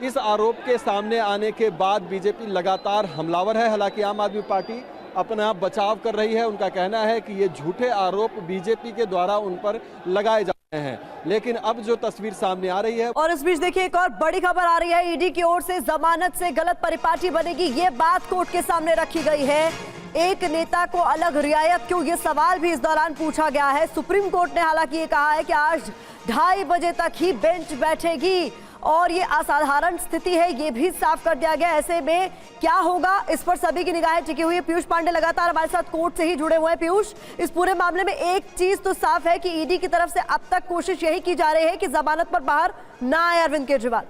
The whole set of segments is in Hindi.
इस आरोप के सामने आने के बाद बीजेपी लगातार हमलावर है। हालांकि आम आदमी पार्टी अपना बचाव कर रही है। उनका कहना है कि ये झूठे आरोप बीजेपी के द्वारा उन पर लगाए जा रहे हैं, लेकिन अब जो तस्वीर सामने आ रही है। और इस बीच देखिए एक और बड़ी खबर आ रही है। ईडी की ओर से जमानत से गलत परिपाटी बनेगी, ये बात कोर्ट के सामने रखी गई है। एक नेता को अलग रियायत क्यों, ये सवाल भी इस दौरान पूछा गया है। सुप्रीम कोर्ट ने हालांकि ये कहा है कि आज 2:30 बजे तक ही बेंच बैठेगी और ये असाधारण स्थिति है, ये भी साफ कर दिया गया। ऐसे में क्या होगा, इस पर सभी की निगाहें टिकी हुई है। पीयूष पांडे लगातार हमारे साथ कोर्ट से ही जुड़े हुए हैं। पीयूष, इस पूरे मामले में एक चीज तो साफ है कि ईडी की तरफ से अब तक कोशिश यही की जा रही है कि जमानत पर बाहर ना आए अरविंद केजरीवाल।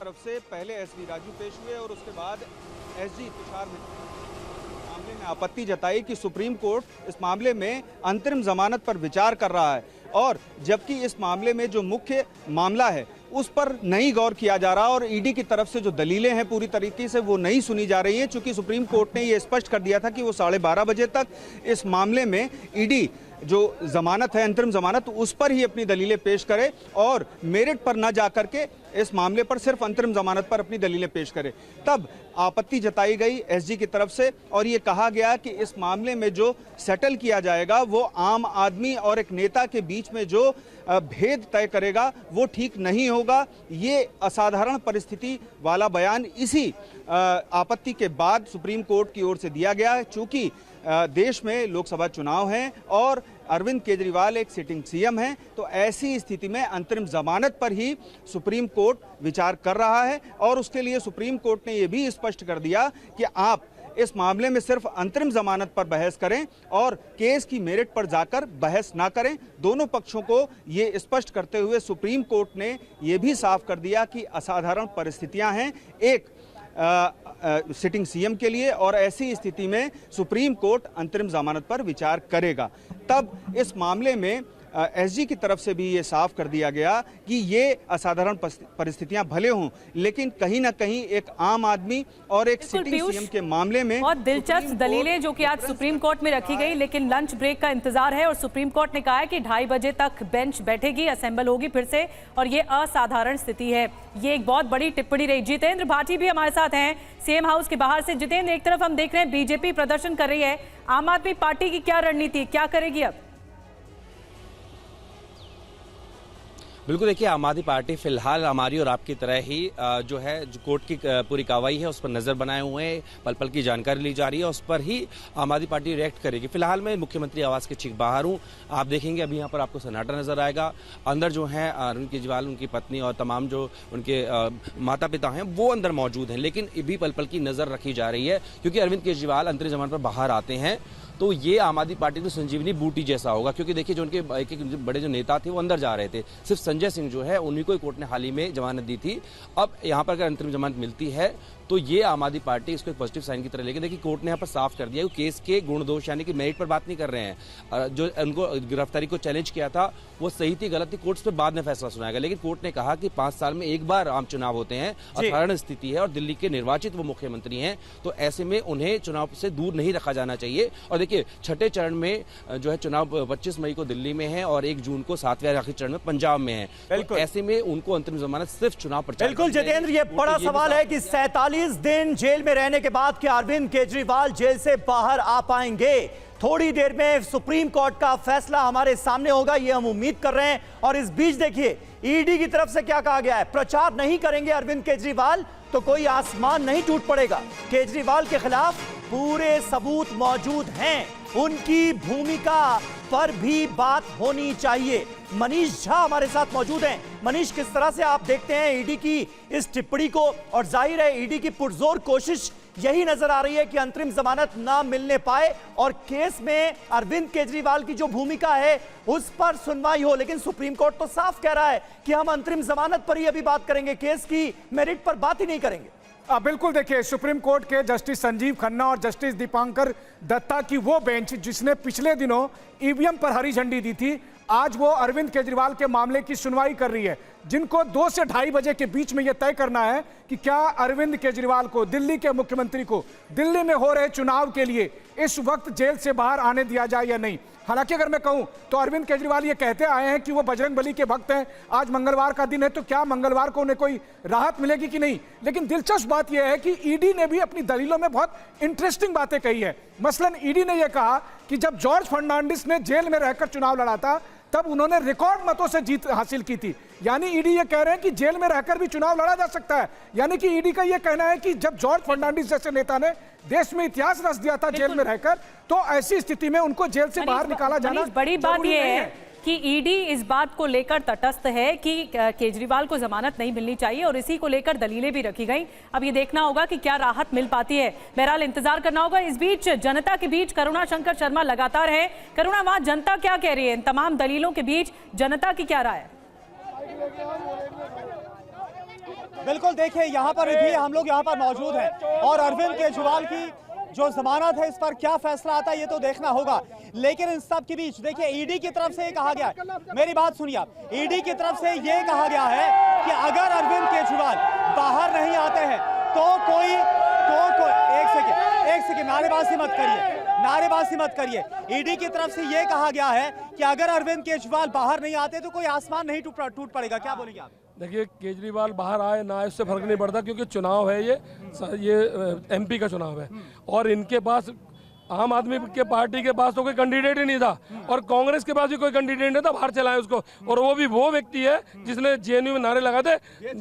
तरफ से पहले एसवी राजू पेश हुए और उसके बाद एसजी तुषार मामले में आपत्ति जताई कि सुप्रीम कोर्ट इस मामले में अंतरिम जमानत पर विचार कर रहा है, और जबकि इस मामले में जो मुख्य मामला है उस पर नहीं गौर किया जा रहा और ईडी की तरफ से जो दलीलें हैं पूरी तरीके से वो नहीं सुनी जा रही हैं। चूंकि सुप्रीम कोर्ट ने ये स्पष्ट कर दिया था कि वो 12:30 बजे तक इस मामले में ईडी जो जमानत है, अंतरिम जमानत, उस पर ही अपनी दलीलें पेश करे और मेरिट पर न जाकर के इस मामले पर सिर्फ अंतरिम जमानत पर अपनी दलीलें पेश करे। तब आपत्ति जताई गई एसजी की तरफ से और ये कहा गया कि इस मामले में जो सेटल किया जाएगा वो आम आदमी और एक नेता के बीच में जो भेद तय करेगा वो ठीक नहीं होगा। ये असाधारण परिस्थिति वाला बयान इसी आपत्ति के बाद सुप्रीम कोर्ट की ओर से दिया गया है। चूंकि देश में लोकसभा चुनाव हैं और अरविंद केजरीवाल एक सिटिंग सीएम हैं, तो ऐसी स्थिति में अंतरिम जमानत पर ही सुप्रीम कोर्ट विचार कर रहा है। और उसके लिए सुप्रीम कोर्ट ने यह भी स्पष्ट कर दिया कि आप इस मामले में सिर्फ अंतरिम जमानत पर बहस करें और केस की मेरिट पर जाकर बहस ना करें। दोनों पक्षों को ये स्पष्ट करते हुए सुप्रीम कोर्ट ने यह भी साफ कर दिया कि असाधारण परिस्थितियां हैं एक सिटिंग सीएम के लिए, और ऐसी स्थिति में सुप्रीम कोर्ट अंतरिम जमानत पर विचार करेगा। तब इस मामले में एसजी की तरफ से भी ये साफ कर दिया गया कि ये असाधारण परिस्थितियां भले हों, लेकिन कहीं ना कहीं एक आम आदमी और एक सिटिंग सीएम के मामले में बहुत दिलचस्प दलीलें जो कि आज सुप्रीम कोर्ट में रखी गई, लेकिन लंच ब्रेक का इंतजार है और सुप्रीम कोर्ट ने कहा है कि 2:30 बजे तक बेंच बैठेगी, असेंबल होगी फिर से, और ये असाधारण स्थिति है। ये एक बहुत बड़ी टिप्पणी रही। जितेंद्र भाटी भी हमारे साथ हैं सीएम हाउस के बाहर से। जितेंद्र, एक तरफ हम देख रहे हैं बीजेपी प्रदर्शन कर रही है, आम आदमी पार्टी की क्या रणनीति, क्या करेगी अब? बिल्कुल, देखिए आम आदमी पार्टी फिलहाल हमारी और आपकी तरह ही जो है जो कोर्ट की पूरी कार्रवाई है उस पर नजर बनाए हुए हैं, पल पल की जानकारी ली जा रही है, उस पर ही आम आदमी पार्टी रिएक्ट करेगी। फिलहाल मैं मुख्यमंत्री आवास के ठीक बाहर हूं, आप देखेंगे अभी यहाँ पर आपको सन्नाटा नजर आएगा। अंदर जो है अरविंद केजरीवाल, उनकी पत्नी और तमाम जो उनके माता पिता हैं वो अंदर मौजूद हैं, लेकिन भी पल पल की नजर रखी जा रही है क्योंकि अरविंद केजरीवाल अंतरिम जमानत पर बाहर आते हैं तो ये आम आदमी पार्टी तो संजीवनी बूटी जैसा होगा। क्योंकि देखिए जो उनके एक बड़े जो नेता थे वो अंदर जा रहे थे, सिर्फ संजय सिंह जो है उन्हीं को कोर्ट ने हाल ही में जमानत दी थी। अब यहाँ पर अगर अंतरिम जमानत मिलती है तो ये आम आदमी पार्टी इसको एक पॉजिटिव साइन की तरह लेके, देखिए कोर्ट ने यहाँ पर साफ कर दिया कि केस के गुण दोष यानी कि मेरिट पर बात नहीं कर रहे हैं। जो उनको गिरफ्तारी को चैलेंज किया था वो सही थी गलत थी, कोर्ट पे बाद में फैसला सुनाएगा, लेकिन कोर्ट ने कहा कि 5 साल में एक बार आम चुनाव होते हैं, असाधारण स्थिति है और दिल्ली के निर्वाचित वो मुख्यमंत्री हैं, तो ऐसे में उन्हें चुनाव से दूर नहीं रखा जाना चाहिए। और देखिए छठे चरण में जो है चुनाव 25 मई को दिल्ली में है और 1 जून को 7वें आखिरी चरण में पंजाब में है, तो ऐसे में उनको अंतरिम जमानत सिर्फ चुनाव प्रचार। बिल्कुल जितेंद्र, ये बड़ा सवाल है कि 47 दिन जेल में रहने के बाद क्या अरविंद केजरीवाल जेल से बाहर आ पाएंगे? थोड़ी देर में सुप्रीम कोर्ट का फैसला हमारे सामने होगा, ये हम उम्मीद कर रहे हैं। और इस बीच देखिए ईडी की तरफ से क्या कहा गया है, प्रचार नहीं करेंगे अरविंद केजरीवाल तो कोई आसमान नहीं टूट पड़ेगा। केजरीवाल के खिलाफ पूरे सबूत मौजूद हैं, उनकी भूमिका पर भी बात होनी चाहिए। मनीष झा हमारे साथ मौजूद हैं। मनीष, किस तरह से आप देखते हैं ईडी की इस टिप्पणी को? और जाहिर है ईडी की पुरजोर कोशिश यही नजर आ रही है कि अंतरिम जमानत ना मिलने पाए और केस में अरविंद केजरीवाल की जो भूमिका है उस पर सुनवाई हो। लेकिन सुप्रीम कोर्ट तो साफ कह रहा है कि हम अंतरिम जमानत पर ही अभी बात करेंगे, केस की मेरिट पर बात ही नहीं करेंगे। बिल्कुल, देखिए सुप्रीम कोर्ट के जस्टिस संजीव खन्ना और जस्टिस दीपांकर दत्ता की वो बेंच जिसने पिछले दिनों ईवीएम पर हरी झंडी दी थी, आज वो अरविंद केजरीवाल के मामले की सुनवाई कर रही है। जिनको 2 से 2:30 बजे के बीच में यह तय करना है कि क्या अरविंद केजरीवाल को, दिल्ली के मुख्यमंत्री को, दिल्ली में हो रहे चुनाव के लिए इस वक्त जेल से बाहर आने दिया जाए या नहीं। हालांकि अगर मैं कहूं तो अरविंद केजरीवाल ये कहते आए हैं कि वो बजरंग बली के भक्त हैं, आज मंगलवार का दिन है, तो क्या मंगलवार को उन्हें कोई राहत मिलेगी कि नहीं। लेकिन दिलचस्प बात यह है कि ईडी ने भी अपनी दलीलों में बहुत इंटरेस्टिंग बातें कही है। मसलन ईडी ने यह कहा कि जब जॉर्ज फर्नांडिस ने जेल में रहकर चुनाव लड़ा था तब उन्होंने रिकॉर्ड मतों से जीत हासिल की थी। यानी ईडी ये कह रहे हैं कि जेल में रहकर भी चुनाव लड़ा जा सकता है। यानी कि ईडी का ये कहना है कि जब जॉर्ज फर्नांडिस जैसे नेता ने देश में इतिहास रच दिया था जेल में रहकर, तो ऐसी स्थिति में उनको जेल से बाहर निकाला जाना बड़ी बात यह है कि ईडी इस बात को लेकर तटस्थ है कि केजरीवाल को जमानत नहीं मिलनी चाहिए और इसी को लेकर दलीलें भी रखी गई। अब ये देखना होगा कि क्या राहत मिल पाती है। बहरहाल इंतजार करना होगा। इस बीच जनता के बीच करुणा शंकर शर्मा लगातार है। करुणा, वहां जनता क्या कह रही है? इन तमाम दलीलों के बीच जनता की क्या राय है? बिल्कुल, देखिए यहाँ पर भी हम लोग यहाँ पर मौजूद हैं और अरविंद केजरीवाल की जो जमानत है इस पर क्या फैसला आता है ये तो देखना होगा। लेकिन इन सब के बीच देखिए ईडी की तरफ से ये कहा गया है, मेरी बात सुनिए आप, ईडी की तरफ से ये कहा गया है कि अगर अरविंद केजरीवाल बाहर नहीं आते हैं तो कोई एक सेकेंड नारेबाजी मत करिए। ईडी की तरफ से ये कहा गया है कि अगर अरविंद केजरीवाल बाहर नहीं आते तो कोई आसमान नहीं टूट पड़ेगा। क्या बोलेंगे आप? देखिए, केजरीवाल बाहर आए ना आए उससे फर्क नहीं पड़ता, क्योंकि चुनाव है, ये एमपी का चुनाव है और इनके पास आम आदमी के पार्टी के पास तो कोई कैंडिडेट ही नहीं था और कांग्रेस के पास भी कोई कैंडिडेट नहीं था, बाहर चलाए उसको। और वो भी वो व्यक्ति है जिसने जेएनयू में नारे लगाए थे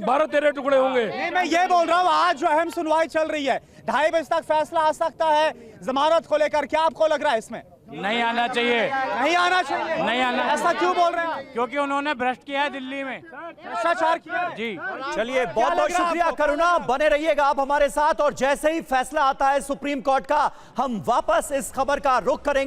12-13 टुकड़े होंगे। नहीं, मैं ये बोल रहा हूँ आज जो अहम सुनवाई चल रही है 2:30 बजे तक फैसला आ सकता है जमानत को लेकर, क्या आपको लग रहा है इसमें? नहीं आना चाहिए, नहीं आना चाहिए, नहीं आना। ऐसा क्यों बोल रहे हैं? क्योंकि उन्होंने भ्रष्ट किया है दिल्ली में, भ्रष्टाचार किया जी। चलिए, बहुत बहुत शुक्रिया करुणा, बने रहिएगा आप हमारे साथ और जैसे ही फैसला आता है सुप्रीम कोर्ट का हम वापस इस खबर का रुख करेंगे।